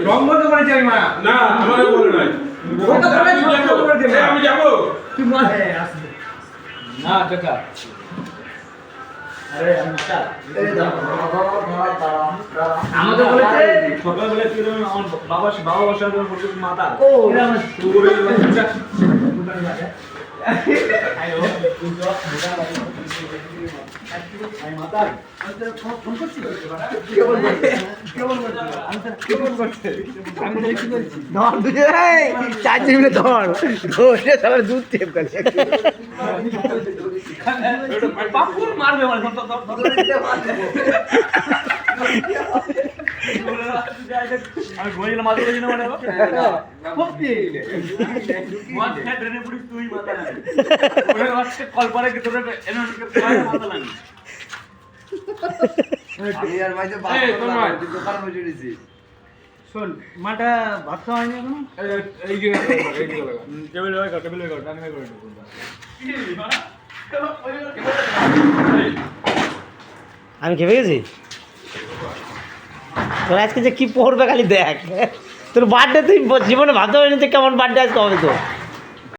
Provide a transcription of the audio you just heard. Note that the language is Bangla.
রং বন্ধ করেছি আমি মা। না আমারে বলে নাই ওটা বলে রং বন্ধ করেছি মা। আমি যাবো তুই মা আসবে না কাকা। আরে আমি মাতা আমাকে বলেছে সকালবেলা তুই আমার বাবা বসার পর বলছিস মাতা ও এরা আমার তুই আইও আমি মাতা ফোন করছি কি বলবো কি বলবো আমি দেখি বলছি ধর দুজে চার মিনিট ধর ধরে তাহলে দুধ টেপ করে পাপুর মারবে মানে আমি ঘুরে মাঝে গেছি না মানে সত্যি ওয়ান হেড রেনে পুরি তুই মাথা না ওরে আজকে কল করে কি তোর এনকে মাথা লাগি আমি আর ভাই যে বাস করলাম দোকানে বসে রয়েছি শোন মাটা ভাত খাওয়া হয়নি এখনো এই যে লাগা টেবিল লাগা টান করে আমি খেপে গেছি তোর আজকে যে কি পড়বে খালি দেখ তোর বার্থডে তুই জীবনে ভাবতে পারিনি তো কেমন বার্থডে আজকে হবে তো